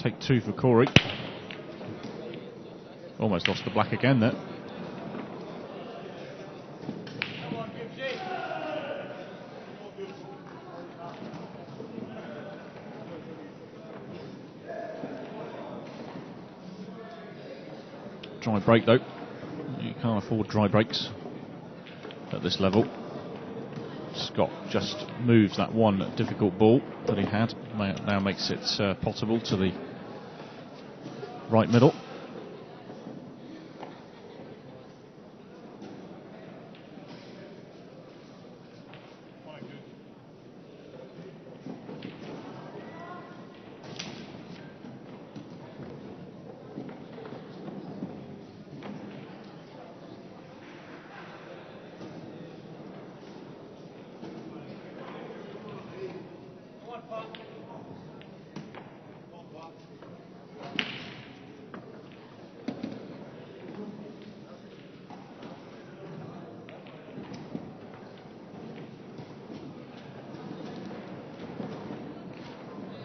Take 2 for Corey. Almost lost the black again there. Dry break though. You can't afford dry breaks at this level. Scott just moves that one difficult ball that he had. Now makes it potable to the right middle.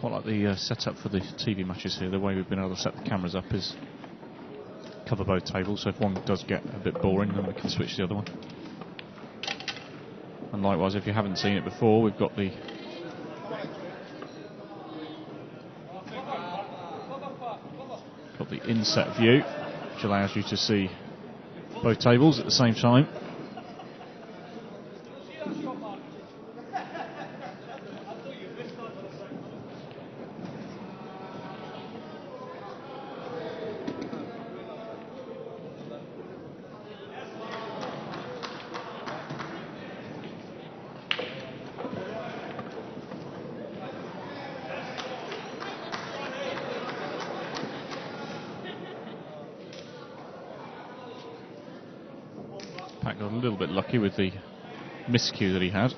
Quite like the setup for the TV matches here. The way we've been able to set the cameras up is cover both tables, so if one does get a bit boring, then we can switch to the other one. And likewise, if you haven't seen it before, we've got the inset view, which allows you to see both tables at the same time. Pat got a little bit lucky with the miscue that he had.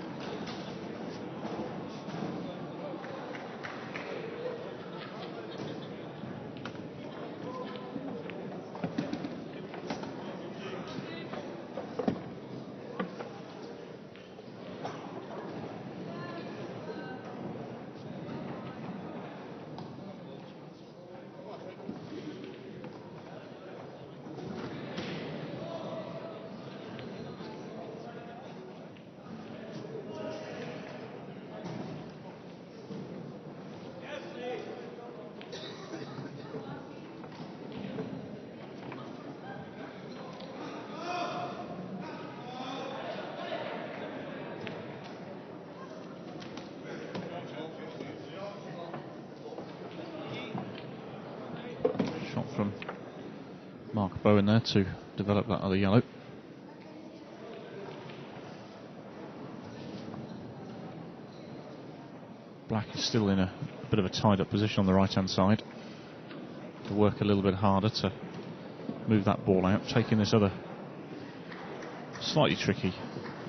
From Mark Bowen there to develop that other yellow. Black is still in a bit of a tied up position on the right hand side. To work a little bit harder to move that ball out, taking this other slightly tricky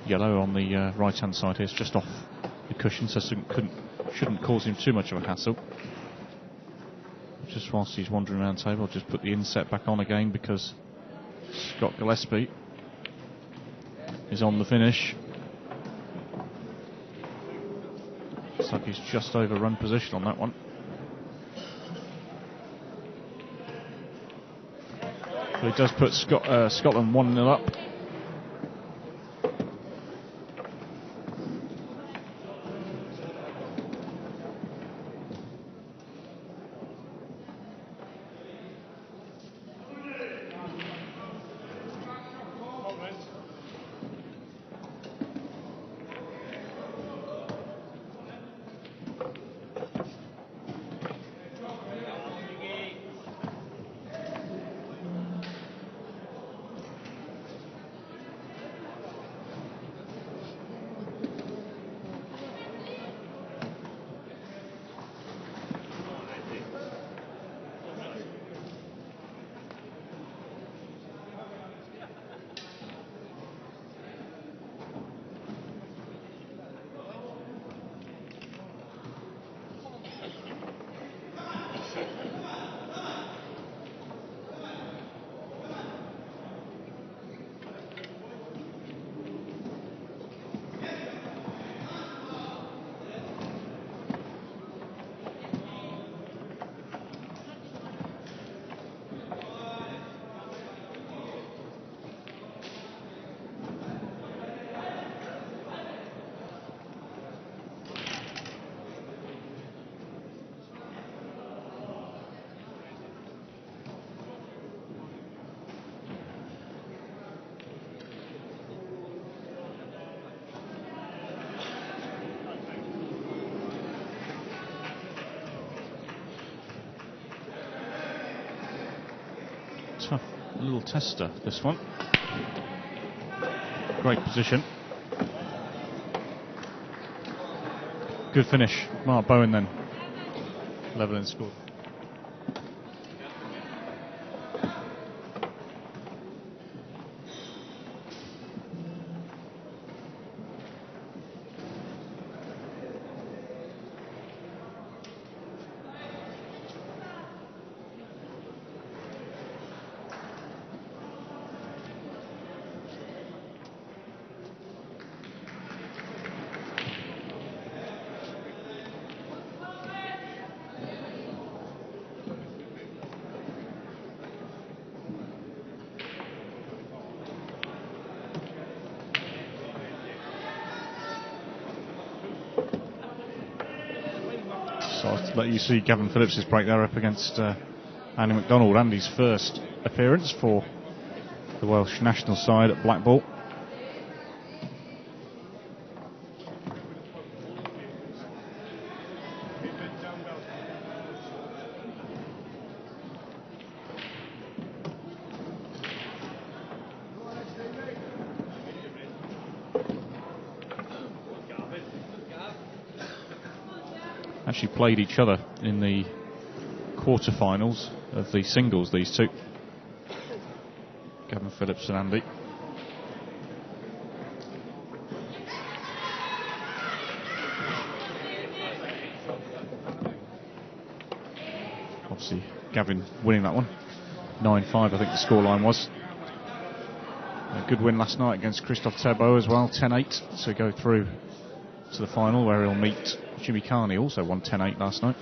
yellow on the right hand side here. It's just off the cushion, so shouldn't cause him too much of a hassle. Just whilst he's wandering around the table, I'll just put the inset back on again because Scott Gillespie is on the finish. Looks like he's just overrun position on that one. But he does put Scotland 1-0 up. Tough little tester, this one. Great position. Good finish. Mark Bowen then. Level in score. So I'll let you see Gavin Phillips' break there up against Andy McDonald. Andy's first appearance for the Welsh national side at Blackball. Actually played each other in the quarterfinals of the singles, these two, Gavin Phillips and Andy. Obviously Gavin winning that one, 9-5 I think the scoreline was. A good win last night against Christophe Thébault as well, 10-8 to go through to the final where he'll meet Jimmy Carney, also won 10-8 last night.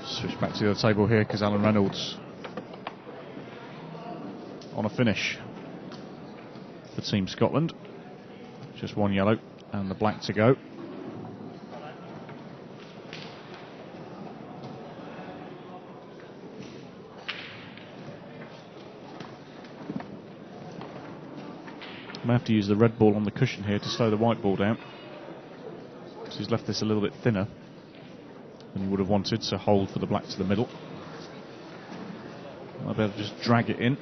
Switch back to the other table here because Alan Reynolds on a finish for Team Scotland. Just one yellow and the black to go. I may have to use the red ball on the cushion here to slow the white ball down. So he's left this a little bit thinner than he would have wanted, so hold for the black to the middle. I'll be able to just drag it in.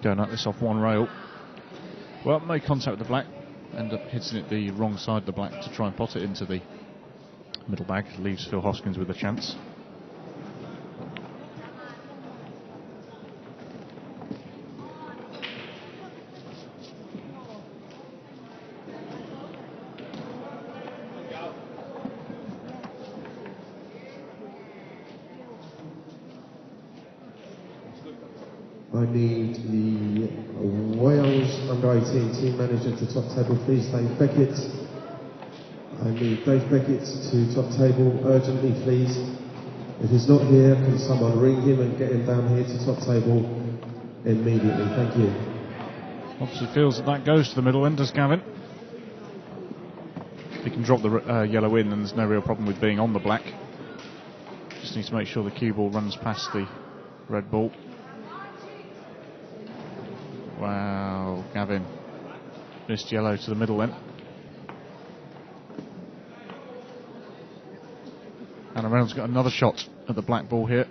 Going at this off one rail. Well, made contact with the black, end up hitting it the wrong side of the black to try and pot it into the middle bag. Leaves Phil Hoskins with a chance. I need the Wales under-18 team manager to top table, please. Dave Beckett. I need Dave Beckett to top table urgently, please. If he's not here, can someone ring him and get him down here to top table immediately? Thank you. Obviously feels that goes to the middle end, does Gavin? He can drop the yellow in and there's no real problem with being on the black. Just needs to make sure the cue ball runs past the red ball. Wow, Gavin missed yellow to the middle then. And Reynolds got another shot at the black ball here.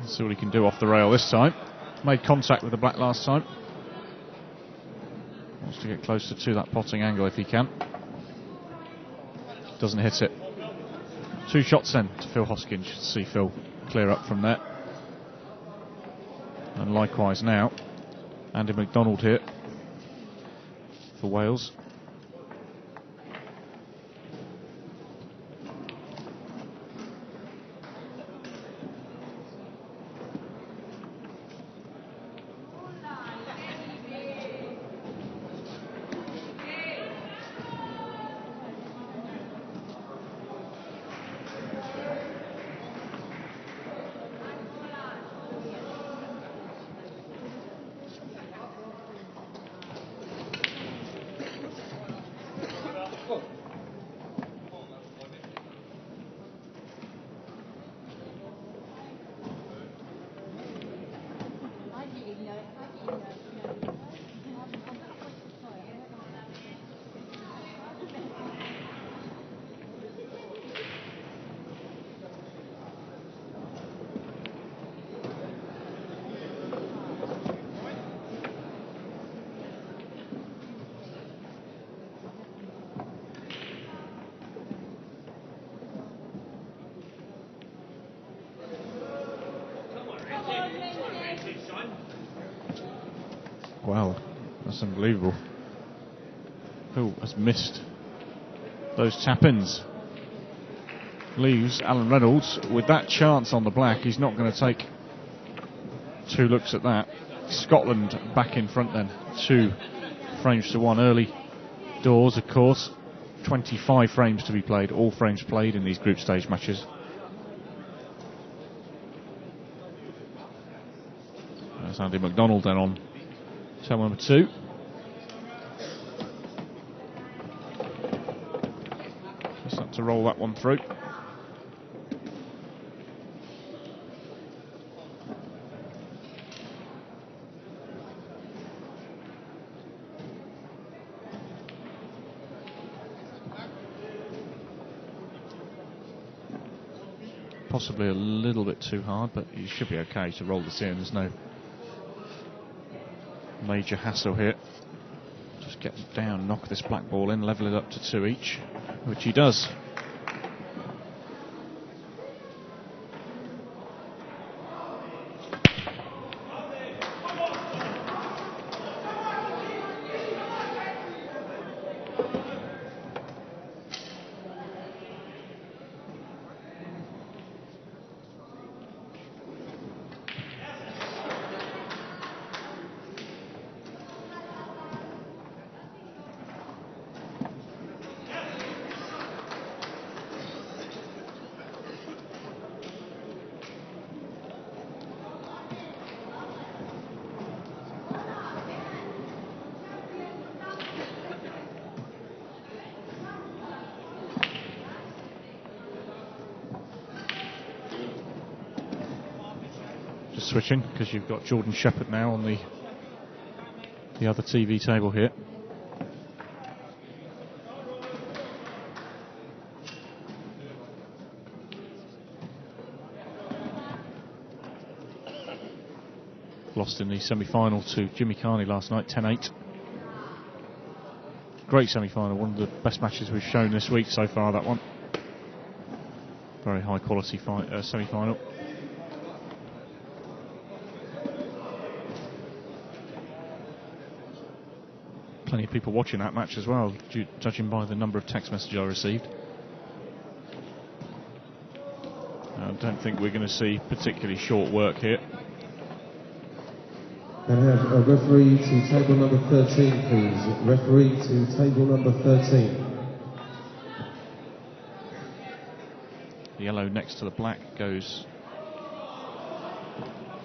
Let's see what he can do off the rail this time. Made contact with the black last time. Wants to get closer to that potting angle if he can. Doesn't hit it. Two shots then to Phil Hoskins. Should see Phil clear up from there. And likewise now, Andy McDonald here for Wales. Wow, that's unbelievable. Who has missed those tap-ins? Leaves Alan Reynolds with that chance on the black. He's not going to take 2 looks at that. Scotland back in front then, 2 frames to 1 early doors, of course. 25 frames to be played, all frames played in these group stage matches. There's Andy McDonald then on table number 2. Just had to roll that one through. Possibly a little bit too hard, but he should be okay to roll this in. There's no major hassle here. Just get down, knock this black ball in, level it up to 2 each, which he does. Switching because you've got Jordan Shepherd now on the other TV table here. Lost in the semi-final to Jimmy Carney last night, 10-8. Great semi-final, one of the best matches we've shown this week so far, that one. Very high quality semi-final. Plenty of people watching that match as well, judging by the number of text messages I received. I don't think we're going to see particularly short work here. Can I have a referee to table number 13, please? Referee to table number 13. The yellow next to the black goes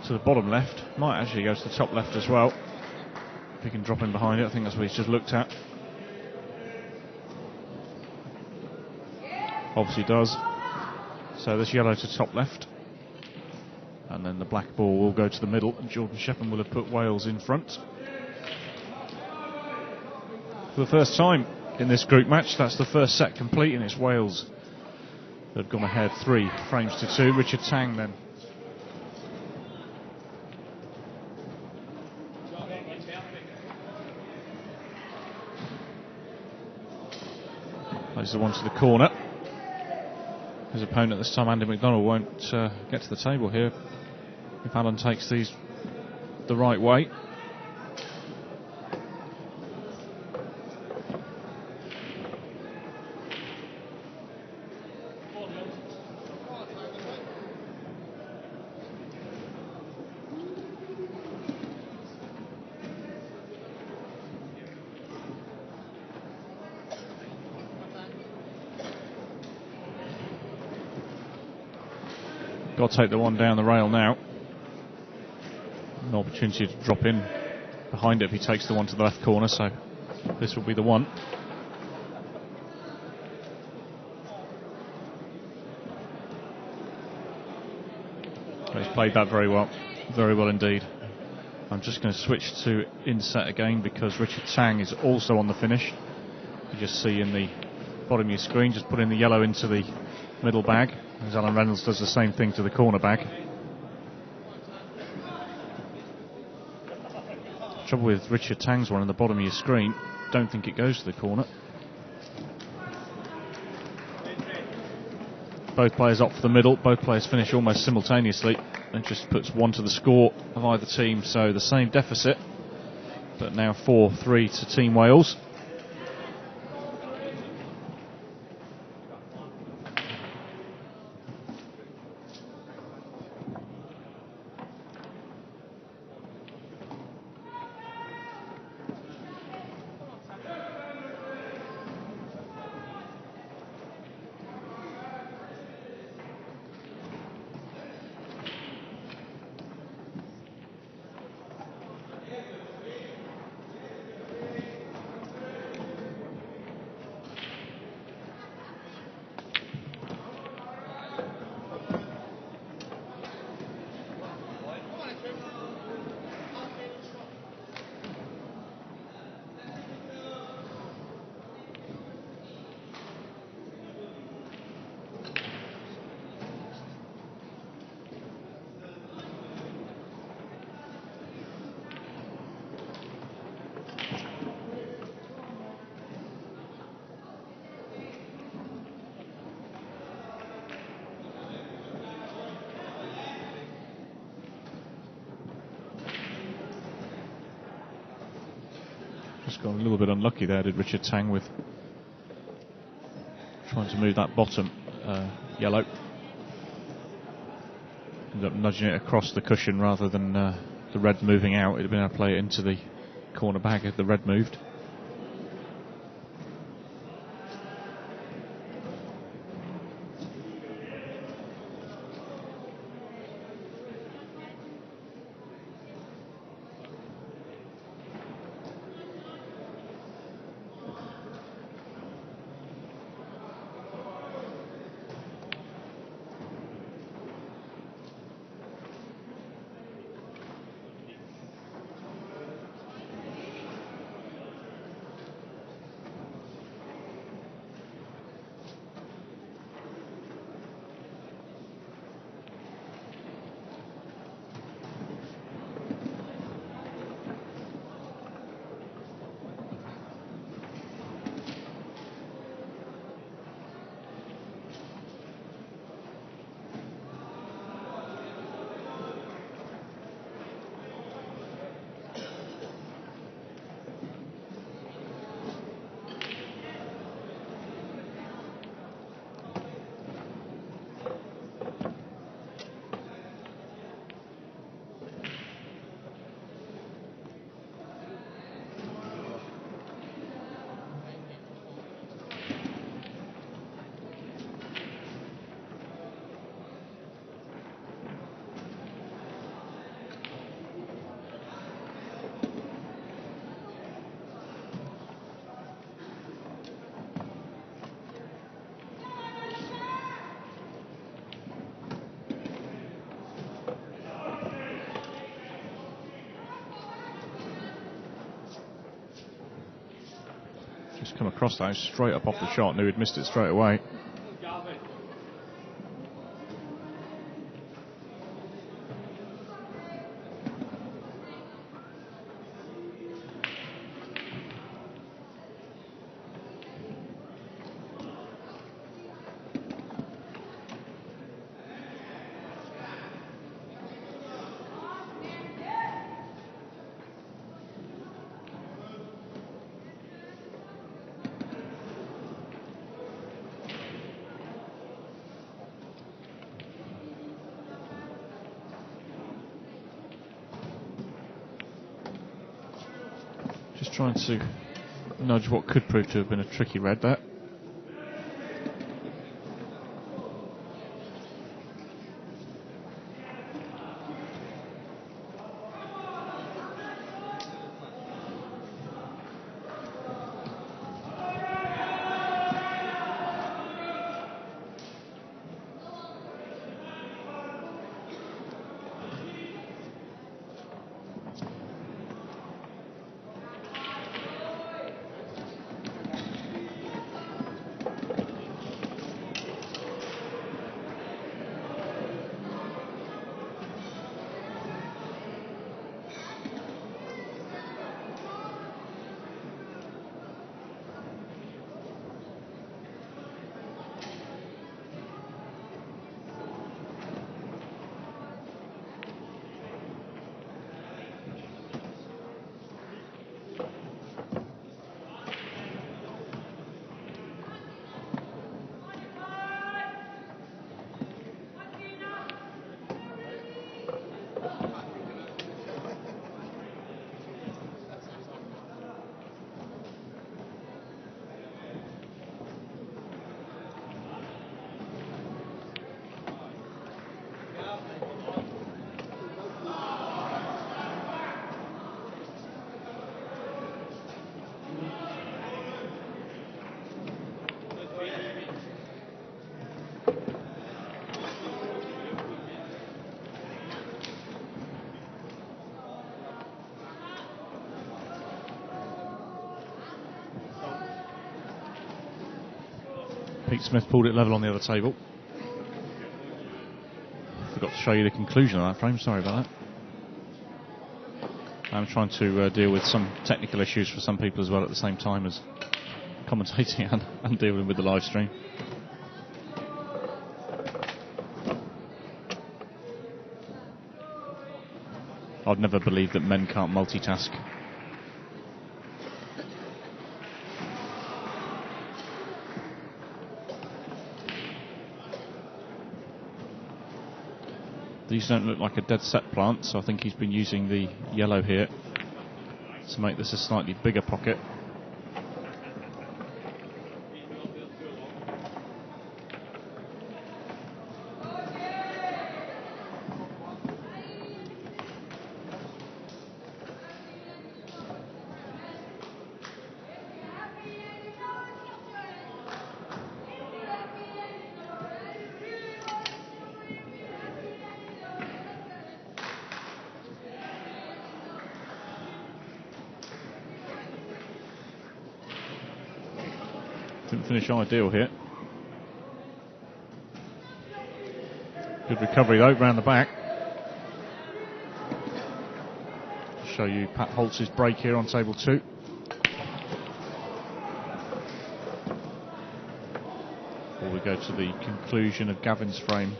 to the bottom left. Might actually go to the top left as well. If he can drop in behind it, I think that's what he's just looked at. Obviously does. So this yellow to top left. And then the black ball will go to the middle, and Jordan Shepherd will have put Wales in front. For the first time in this group match, that's the first set complete, and it's Wales that have gone ahead 3 frames to 2. Richard Tang then. Plays the one to the corner. His opponent this time, Andy McDonald, won't get to the table here if Alan takes these the right way. Got to take the one down the rail now. An opportunity to drop in behind it if he takes the one to the left corner, so this will be the one. But he's played that very well indeed. I'm just going to switch to inset again because Richard Tang is also on the finish. You just see in the bottom of your screen, just put in the yellow into the middle bag, as Alan Reynolds does the same thing to the corner bag. Trouble with Richard Tang's one in the bottom of your screen, don't think it goes to the corner. Both players opt for the middle, both players finish almost simultaneously, and just puts one to the score of either team, so the same deficit, but now 4-3 to Team Wales. Just got a little bit unlucky there, did Richard Tang, with trying to move that bottom yellow. Ended up nudging it across the cushion rather than the red moving out. It'd have been able to play it into the corner bag if the red moved. Just come across that straight up off the shot, knew he'd missed it straight away. Just trying to nudge what could prove to have been a tricky red there. Pete Smith pulled it level on the other table. Forgot to show you the conclusion of that frame, sorry about that. I'm trying to deal with some technical issues for some people as well at the same time as commentating and dealing with the live stream. I've never believed that men can't multitask. These don't look like a dead set plant, so I think he's been using the yellow here to make this a slightly bigger pocket. Didn't finish ideal here. Good recovery though, round the back. Show you Pat Holtz's break here on table 2. Before we go to the conclusion of Gavin's frame.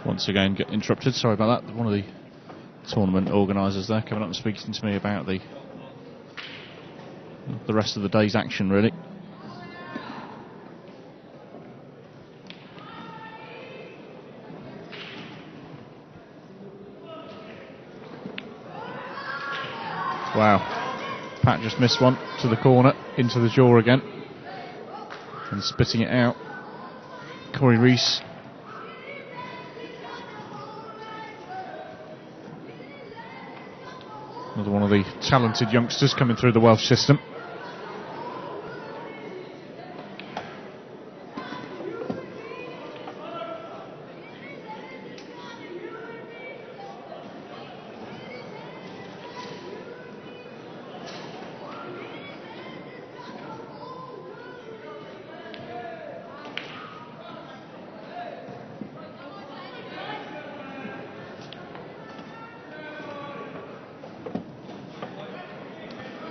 Once again get interrupted, sorry about that. One of the tournament organisers there coming up and speaking to me about the rest of the day's action really. Wow, Pat just missed one to the corner, into the jaw again and spitting it out. Corey Rees. Another one of the talented youngsters coming through the Welsh system.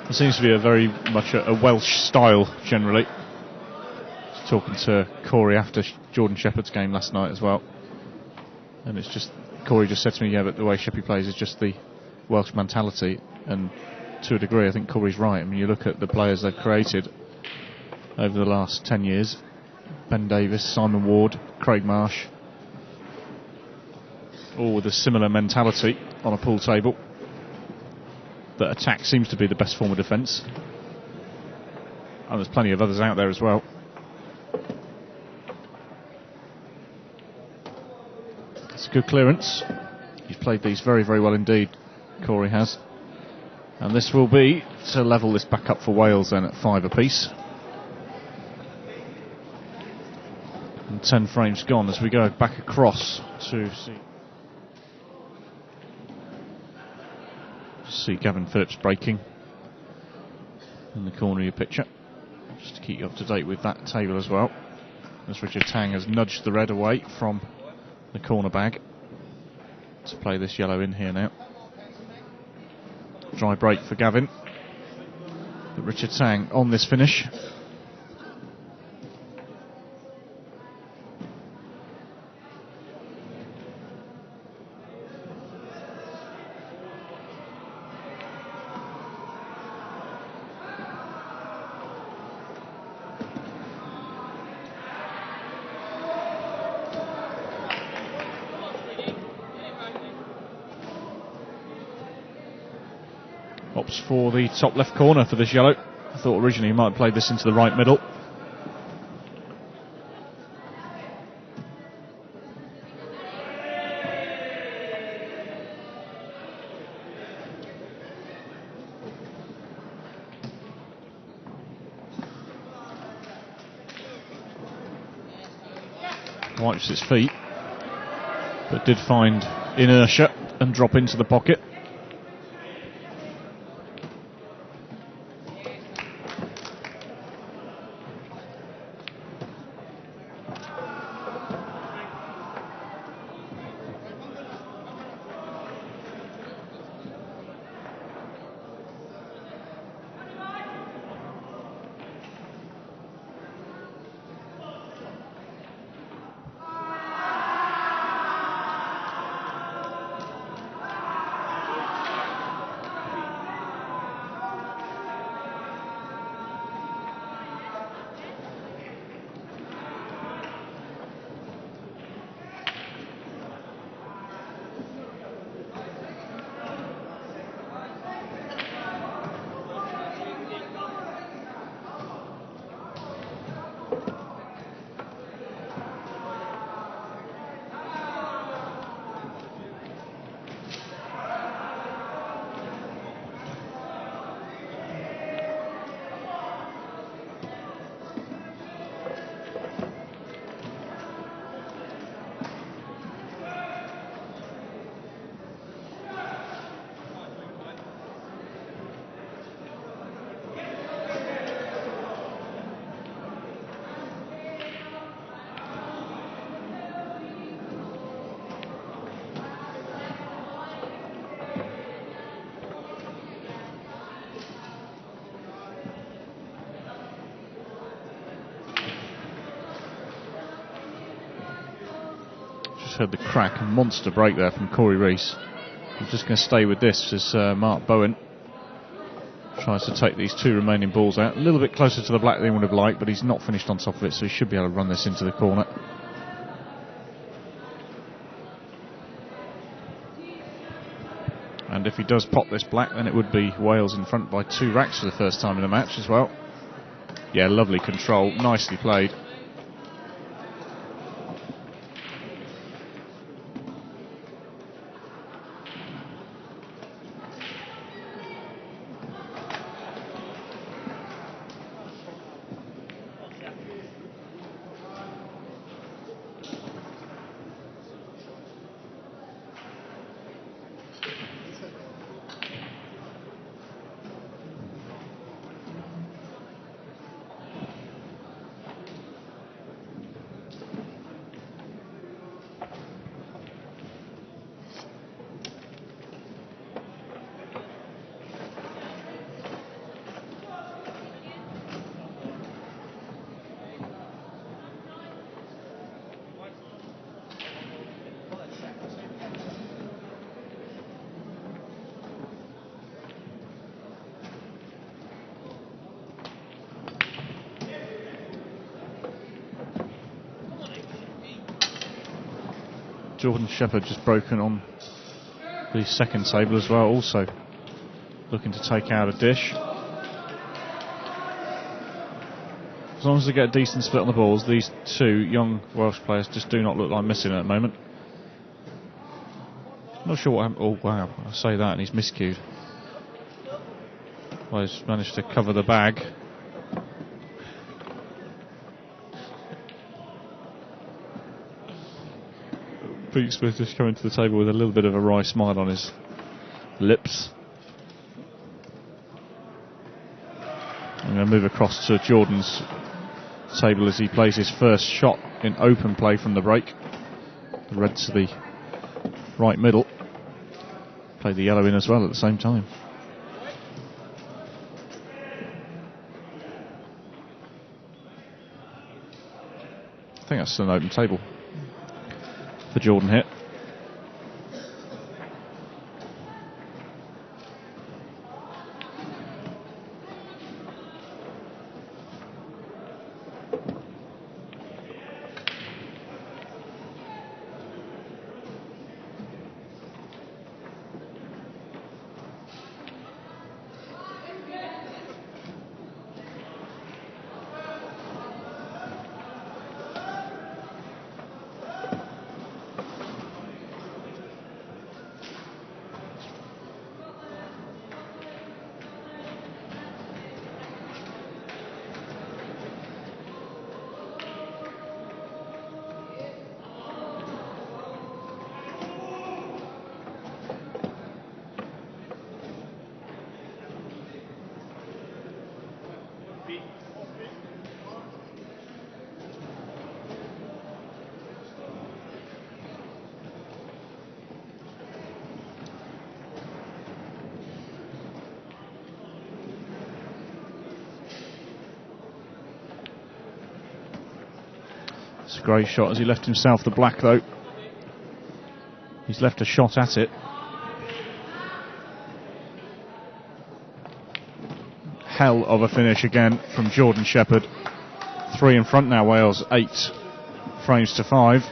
It seems to be a very much a Welsh style generally. Just talking to Corey after Jordan Shepherd's game last night as well, and it's just Corey just said to me, yeah, but the way Sheppy plays is just the Welsh mentality, and to a degree I think Corey's right. I mean, you look at the players they've created over the last 10 years, Ben Davis, Simon Ward, Craig Marsh, all with a similar mentality on a pool table. That attack seems to be the best form of defence, and there's plenty of others out there as well. It's a good clearance. He's played these very, very well indeed, Corey has. And this will be to level this back up for Wales then at 5 apiece. And 10 frames gone as we go back across to see Gavin Phillips breaking in the corner of your picture, just to keep you up to date with that table as well, as Richard Tang has nudged the red away from the corner bag to play this yellow in here now. Dry break for Gavin, but Richard Tang on this finish. Opts for the top left corner for this yellow. I thought originally he might have played this into the right middle. Wipes its feet, but did find inertia and drop into the pocket. Heard the crack, a monster break there from Corey Rees. I'm just going to stay with this as Mark Bowen tries to take these two remaining balls out. A little bit closer to the black than he would have liked, but he's not finished on top of it, so he should be able to run this into the corner. And if he does pop this black, then it would be Wales in front by 2 racks for the first time in the match as well. Yeah, lovely control, nicely played. Jordan Shepherd just broken on the second table as well, also looking to take out a dish. As long as they get a decent split on the balls, these two young Welsh players just do not look like missing at the moment. Not sure what happened. Oh wow, I say that and he's miscued. Well, he's managed to cover the bag. Pete Smith just coming to the table with a little bit of a wry smile on his lips. I'm going to move across to Jordan's table as he plays his first shot in open play from the break. The red to the right middle. Play the yellow in as well at the same time. I think that's an open table for Jordan here. It's a great shot as he left himself the black though. He's left a shot at it. Hell of a finish again from Jordan Shepherd. 3 in front now, Wales 8 frames to 5.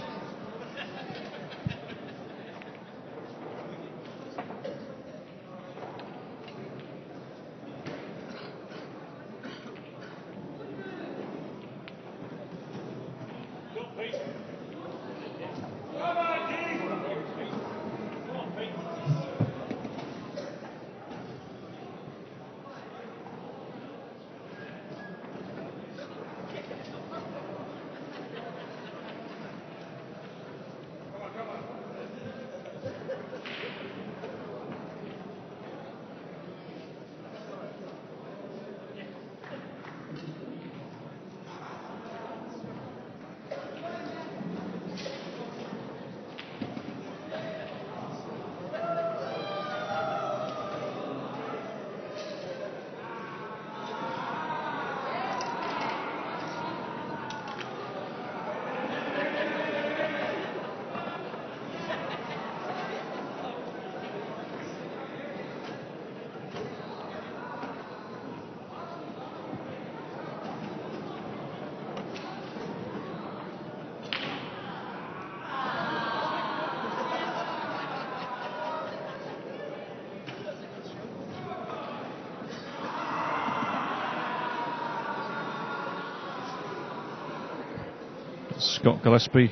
Scott Gillespie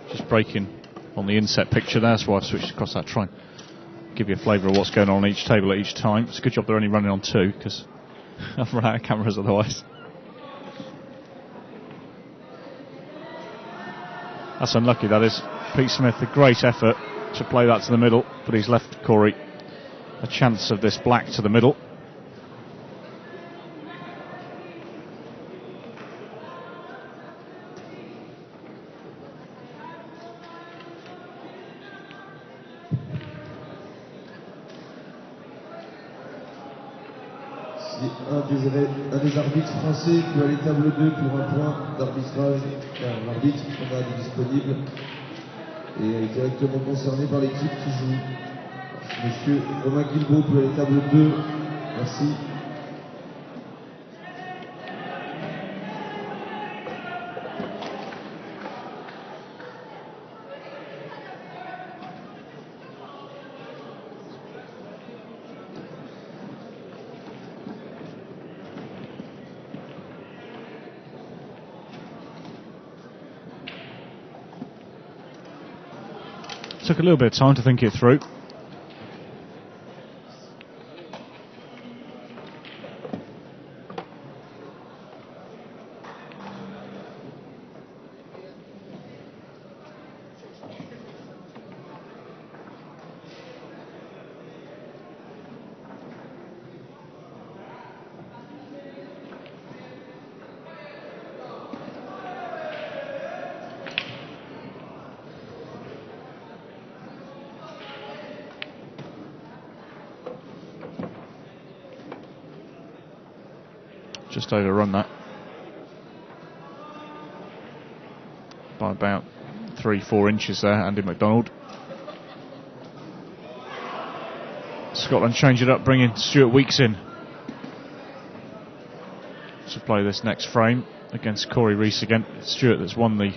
just breaking on the inset picture there, so I've switched across that, try and give you a flavour of what's going on each table at each time. It's a good job they're only running on 2 because I've run out of cameras otherwise. That's unlucky, that is. Pete Smith, a great effort to play that to the middle, but he's left Corey a chance of this black to the middle. Un des arbitres français peut aller table 2 pour un point d'arbitrage, car l'arbitre en a des disponibles et est directement concerné par l'équipe qui joue. Monsieur Romain Guilbault peut aller table 2. Merci. Took a little bit of time to think it through. Just overrun that by about 3-4 inches there, Andy McDonald. Scotland change it up, bringing Stuart Weeks in to play this next frame against Corey Rees again. It's Stuart that's won the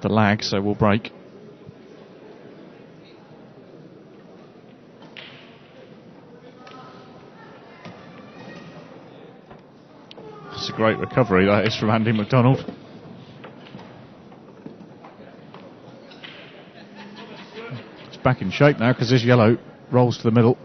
lag, so we'll break. It's a great recovery that is from Andy McDonald. It's back in shape now because this yellow rolls to the middle.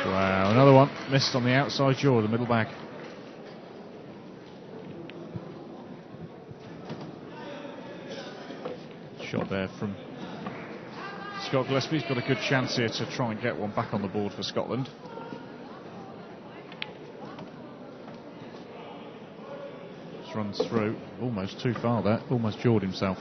Wow, another one missed on the outside jaw of the middle bag. Shot there from Scott Gillespie. He's got a good chance here to try and get one back on the board for Scotland. Just runs through, almost too far there, almost jawed himself.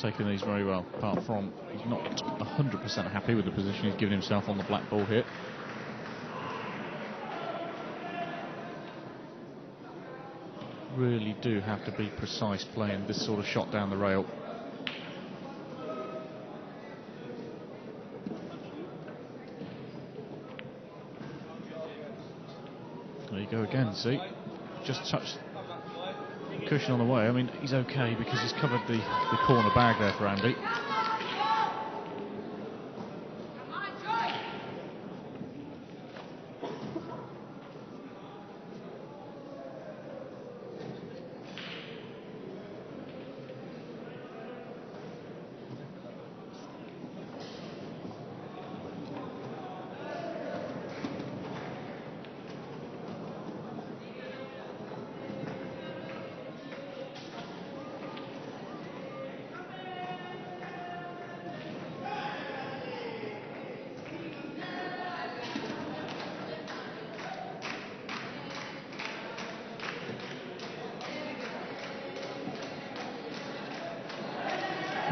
Taking these very well, apart from he's not 100% happy with the position he's given himself on the black ball here. Really do have to be precise playing this sort of shot down the rail. There you go again, see? Just touched cushion on the way. I mean, he's okay because he's covered the corner bag there for Andy.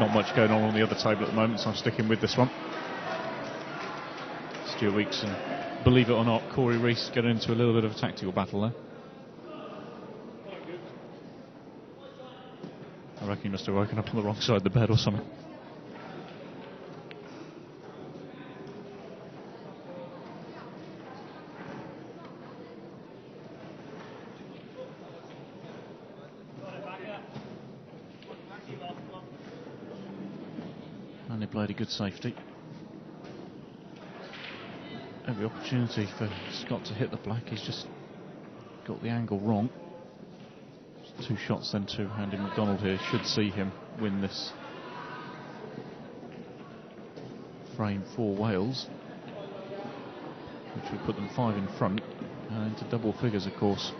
Not much going on the other table at the moment, so I'm sticking with this one. Stuart Weeks and, believe it or not, Corey Rees getting into a little bit of a tactical battle there. I reckon he must have woken up on the wrong side of the bed or something. And he played a good safety. Every opportunity for Scott to hit the black, he's just got the angle wrong. Just 2 shots then to Andy McDonald here should see him win this frame for Wales, which would put them 5 in front and into double figures, of course.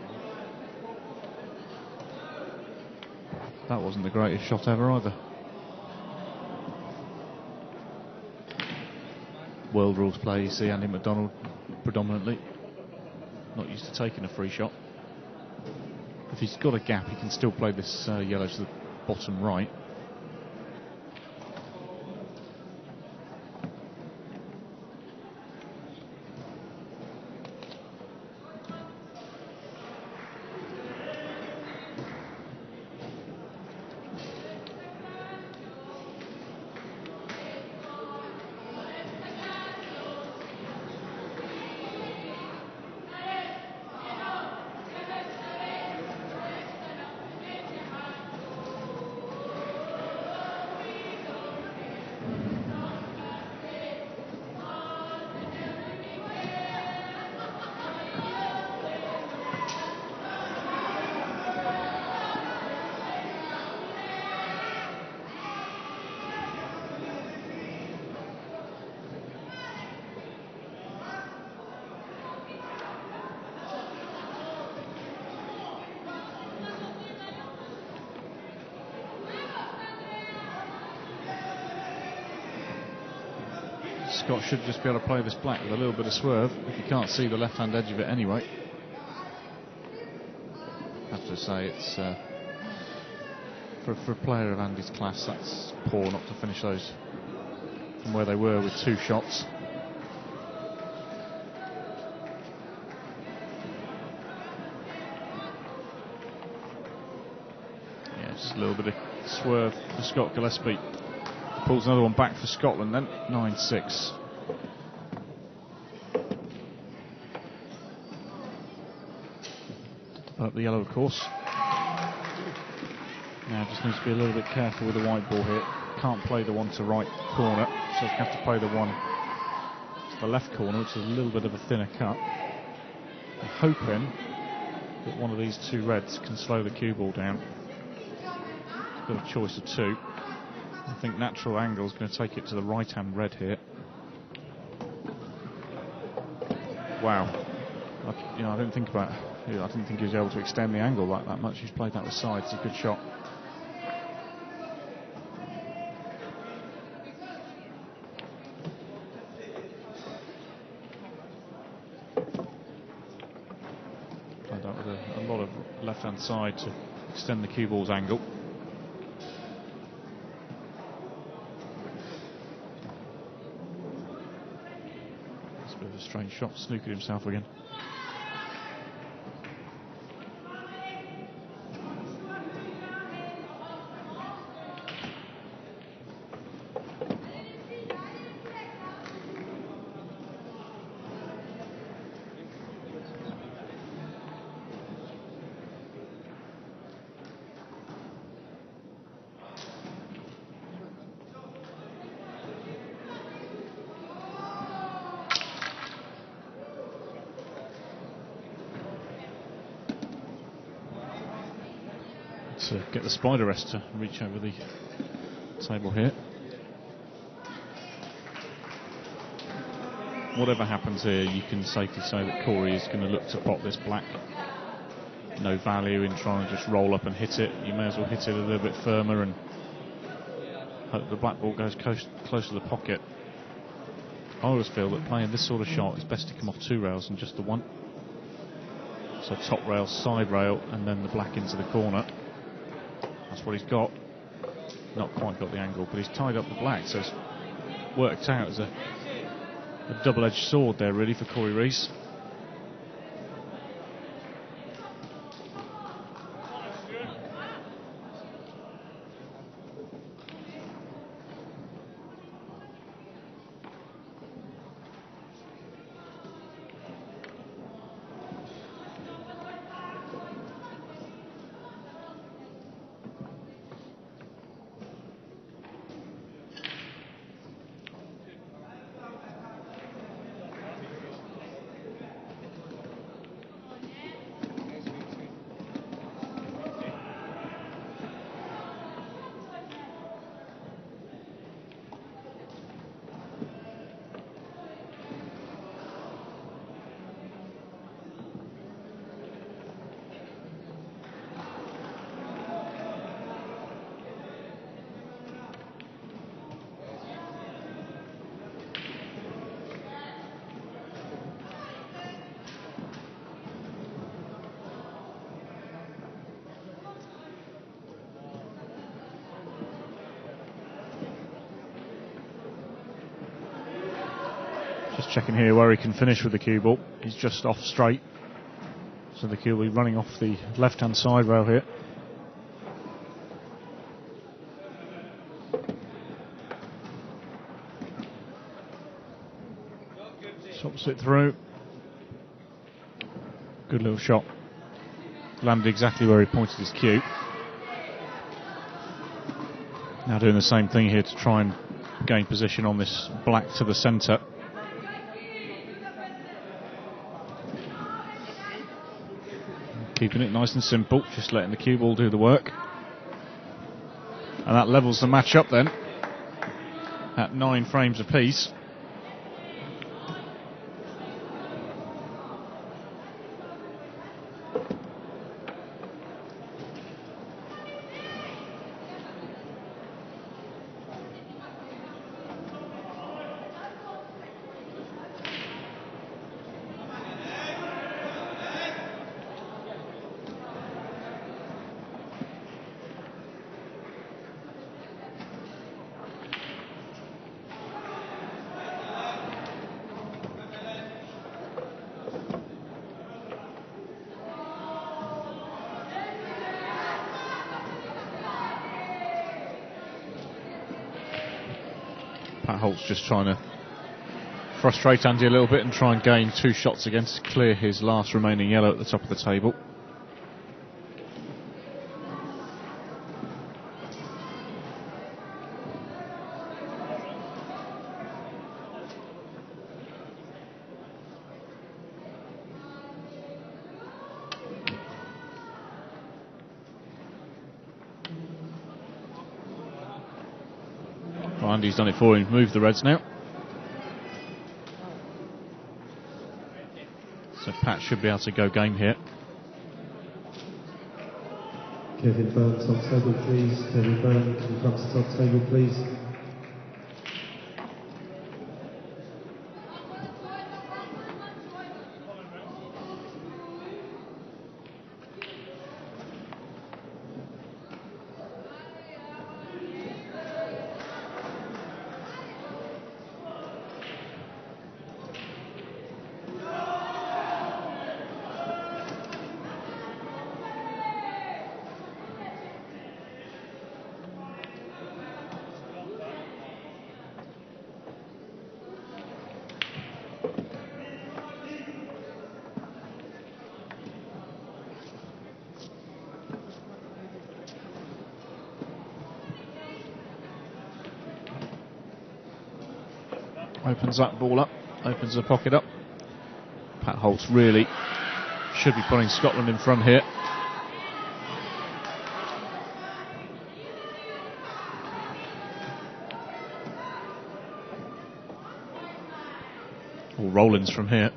That wasn't the greatest shot ever either. World rules play, you see Andy McDonald predominantly not used to taking a free shot. If he's got a gap, he can still play this yellow to the bottom right. Scott should just be able to play this black with a little bit of swerve, if you can't see the left-hand edge of it anyway. I have to say, it's for a player of Andy's class, that's poor not to finish those from where they were with 2 shots. Yeah, just a little bit of swerve for Scott Gillespie. Pulls another one back for Scotland then, 9-6. Up the yellow, of course. Now just needs to be a little bit careful with the white ball here. Can't play the one to right corner, so have to play the one to the left corner, which is a little bit of a thinner cut. I'm hoping that one of these 2 reds can slow the cue ball down. Got a choice of 2. I think natural angle is going to take it to the right-hand red here. Wow. I didn't think about. I didn't think he was able to extend the angle like that much. He's played that with sides. It's a good shot. Played that with a lot of left-hand side to extend the cue ball's angle. It's a bit of a strange shot. Snookered himself again. To get the spider rest to reach over the table here. Whatever happens here, you can safely say that Corey is going to look to pop this black. No value in trying to just roll up and hit it. You may as well hit it a little bit firmer and hope the black ball goes close to the pocket. I always feel that playing this sort of shot, it's best to come off 2 rails than just the one. So top rail, side rail, and then the black into the corner. That's what he's got. Not quite got the angle, but he's tied up the black, so it's worked out as a double-edged sword there, really, for Corey Rees. Just checking here where he can finish with the cue ball. He's just off straight, so the cue will be running off the left-hand side rail here. Chops it through. Good little shot. Landed exactly where he pointed his cue. Now doing the same thing here to try and gain position on this black to the centre. Keeping it nice and simple, just letting the cue ball do the work. And that levels the match up then at 9 frames apiece. Pat Holt's just trying to frustrate Andy a little bit and try and gain 2 shots again to clear his last remaining yellow at the top of the table. Well, Andy's done it for him, moved the reds now. So Pat should be able to go game here. Kevin Byrne, top table, please. Kevin Byrne, can you come to top table, please? Opens that ball up, opens the pocket up. Pat Holt's really should be putting Scotland in front here. Or Rollins from here.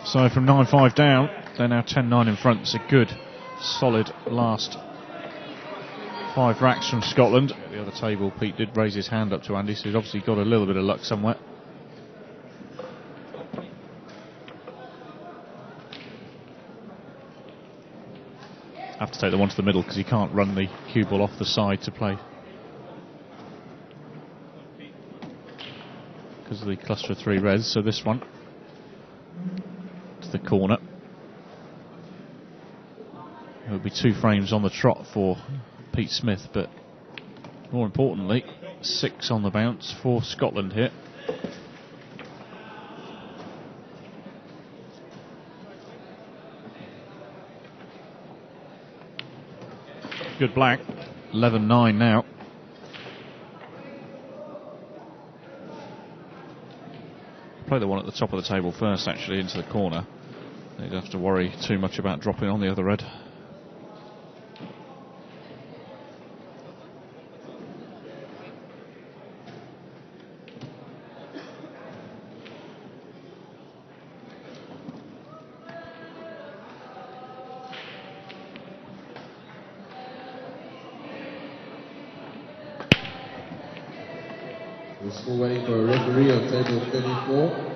So from 9-5 down, they're now 10-9 in front. It's a good, solid last 5 racks from Scotland. At the other table, Pete did raise his hand up to Andy, so he's obviously got a little bit of luck somewhere. Have to take the one to the middle because he can't run the cue ball off the side to play, because of the cluster of 3 reds. So this one to the corner. It will be 2 frames on the trot for Pete Smith, but more importantly 6 on the bounce for Scotland here. Good black, 11-9 now. Play the one at the top of the table first, actually, into the corner. They don't have to worry too much about dropping on the other red. We're still waiting for a referee on table 34.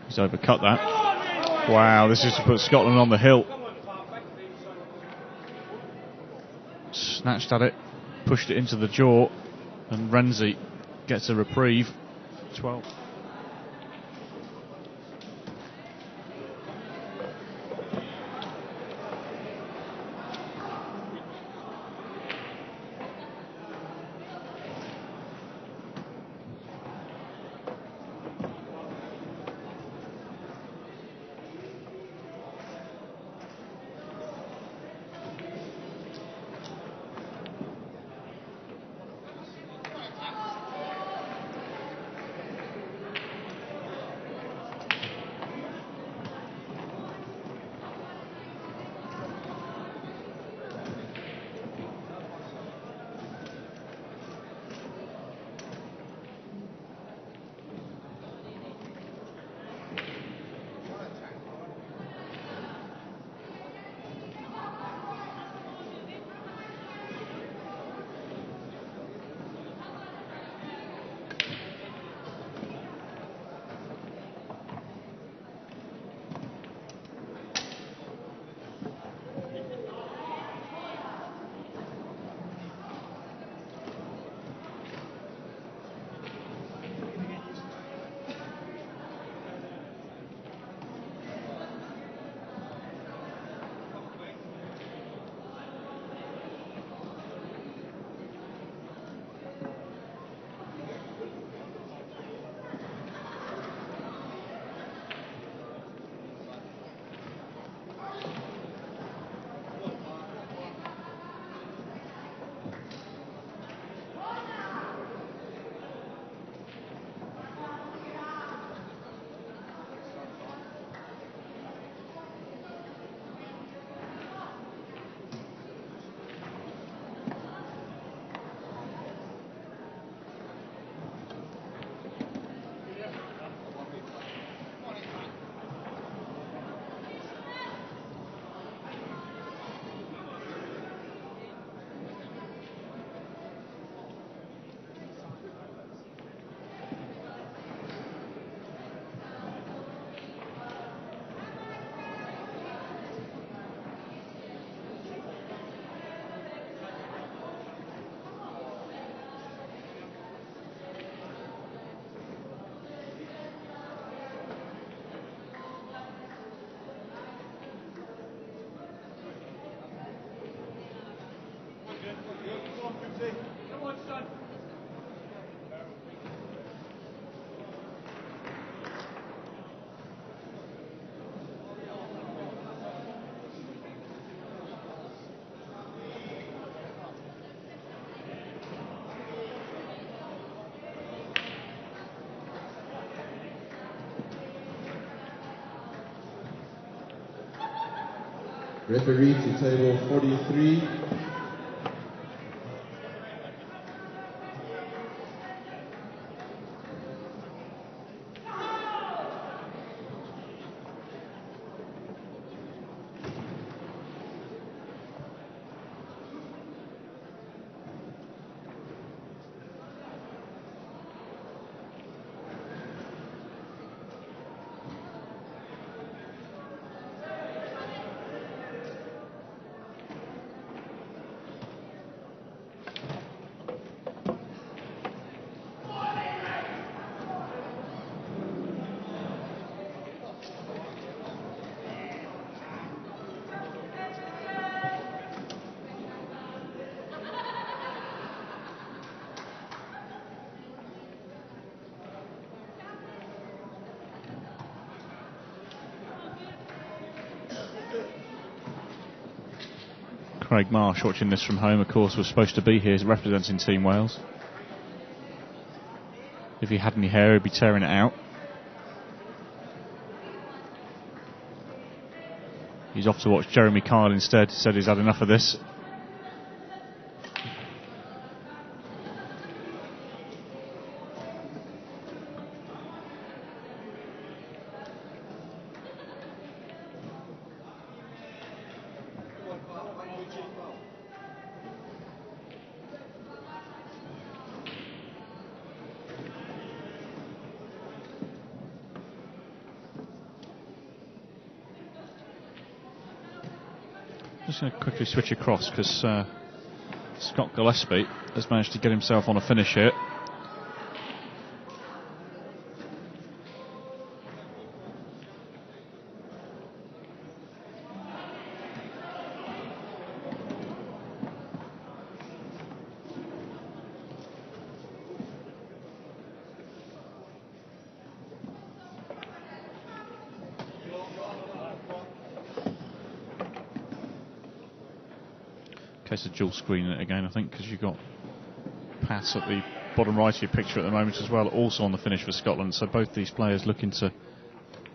He's overcut that. Wow, this is to put Scotland on the hill. Snatched at it, pushed it into the jaw, and Renzi gets a reprieve. 12. Referee to table 43. Craig Marsh, watching this from home, of course, was supposed to be here representing Team Wales. If he had any hair, he'd be tearing it out. He's off to watch Jeremy Kyle instead. Said he's had enough of this. Just going to quickly switch across because Scott Gillespie has managed to get himself on a finish here. Case of dual screening it again, I think, because you've got Pat at the bottom right of your picture at the moment as well, also on the finish for Scotland. So both these players looking to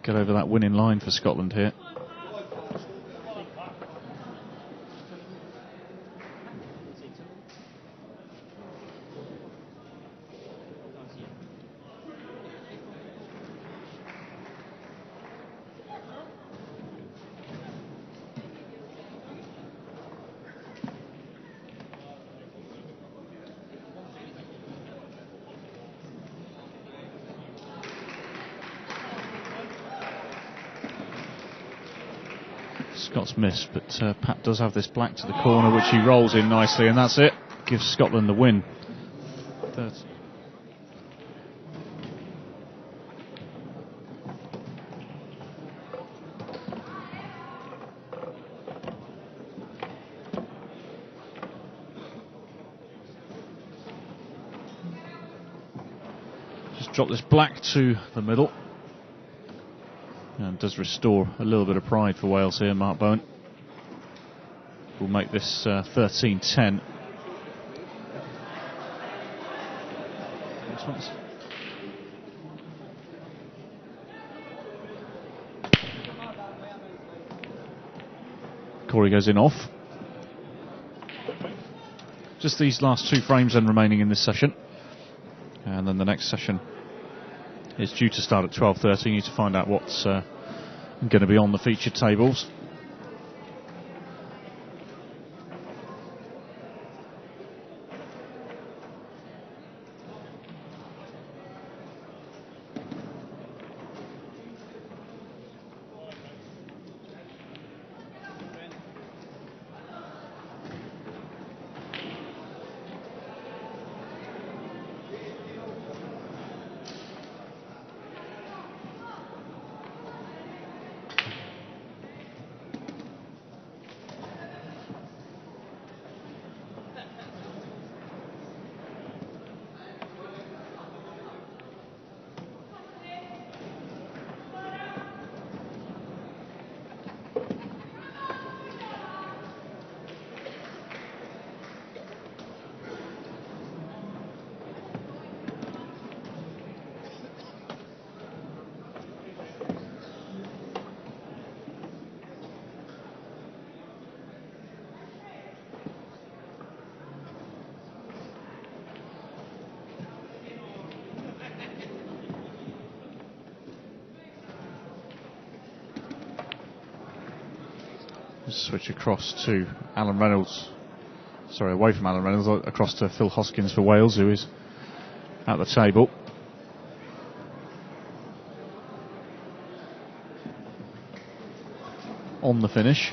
get over that winning line for Scotland here. Scott's missed, but Pat does have this black to the corner, which he rolls in nicely, and that's it. Gives Scotland the win. Just drop this black to the middle. And does restore a little bit of pride for Wales here. Mark Bowen will make this 13-10. Corey goes in off. Just these last two frames then remaining in this session. And then the next session is due to start at 12:30. You need to find out what's going to be on the featured tables. Switch across to Alan Reynolds. Sorry, away from Alan Reynolds, across to Phil Hoskins for Wales, who is at the table. On the finish.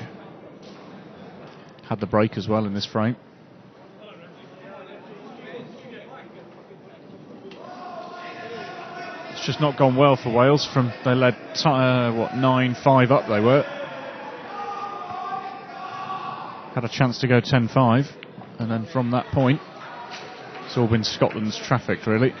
Had the break as well in this frame. It's just not gone well for Wales. They led 9-5 up. They were. Had a chance to go 10-5, and then from that point, it's all been Scotland's traffic, really.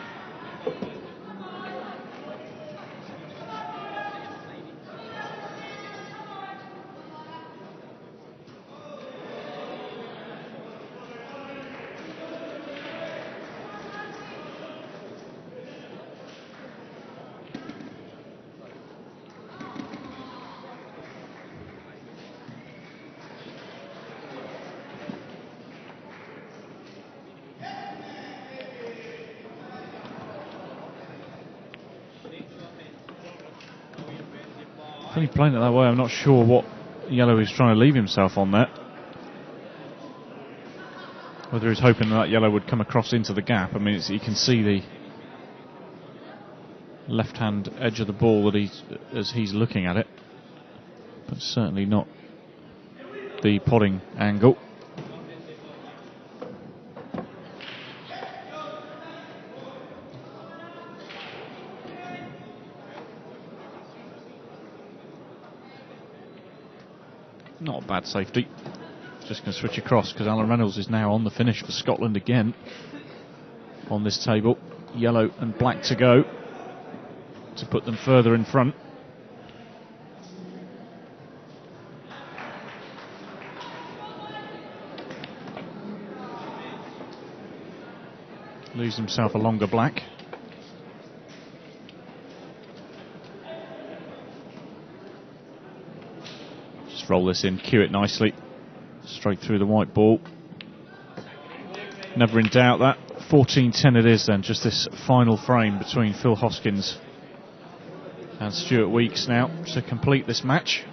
When he's playing it that way, I'm not sure what yellow he's trying to leave himself on there. Whether he's hoping that yellow would come across into the gap. I mean, you can see the left-hand edge of the ball as he's looking at it, but certainly not the podding angle. Not a bad safety. Just going to switch across because Alan Reynolds is now on the finish for Scotland again on this table. Yellow and black to go to put them further in front. Leaves himself a longer black. Roll this in, cue it nicely, straight through the white ball. Never in doubt that. 14-10 it is then, just this final frame between Phil Hoskins and Stuart Weeks now to complete this match.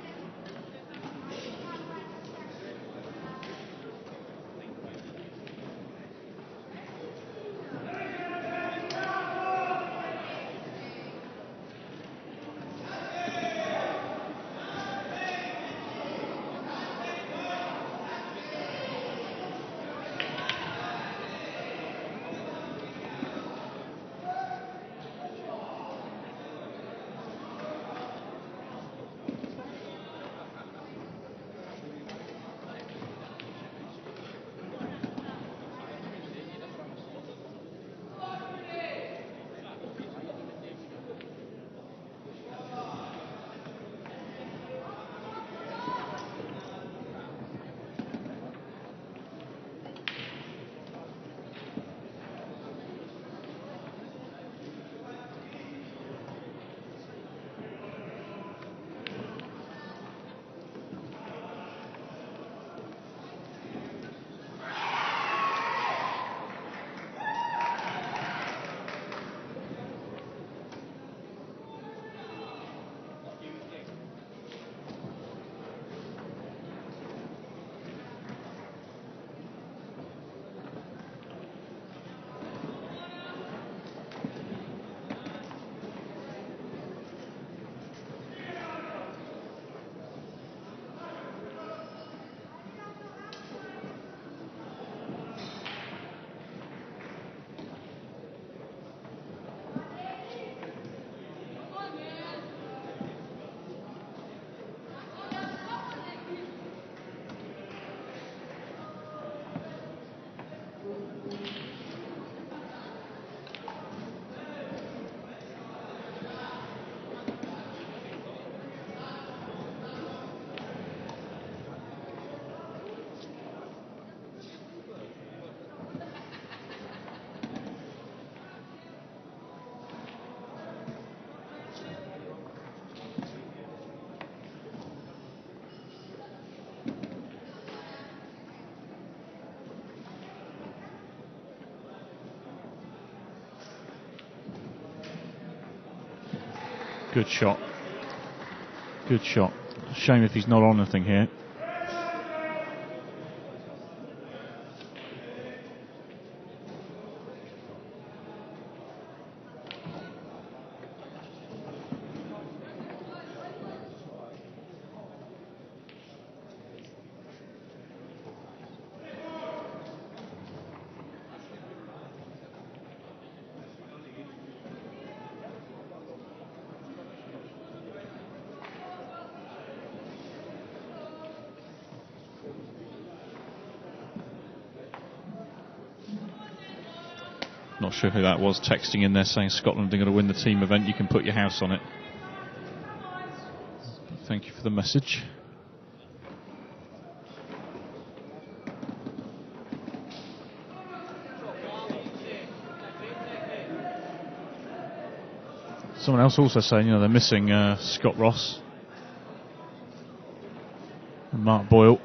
Good shot. Good shot. Shame if he's not on anything here. Not sure who that was texting in there saying Scotland are going to win the team event. You can put your house on it. Thank you for the message. Someone else also saying, you know, they're missing Scott Ross and Mark Boyle,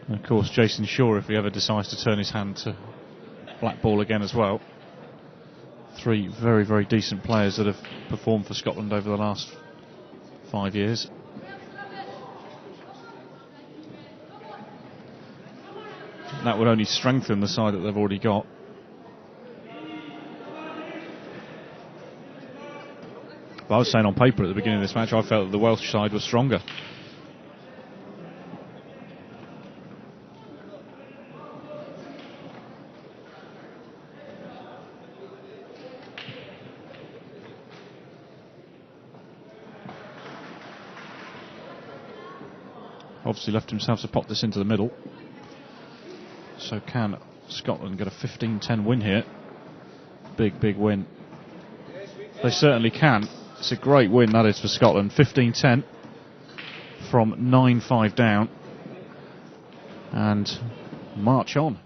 and of course Jason Shaw if he ever decides to turn his hand to Blackball again as well. Three very, very decent players that have performed for Scotland over the last 5 years. That would only strengthen the side that they've already got. But I was saying on paper at the beginning of this match, I felt that the Welsh side was stronger. Obviously left himself to pop this into the middle. So can Scotland get a 15-10 win here? Big, big win. They certainly can. It's a great win, that is, for Scotland. 15-10 from 9-5 down. And march on.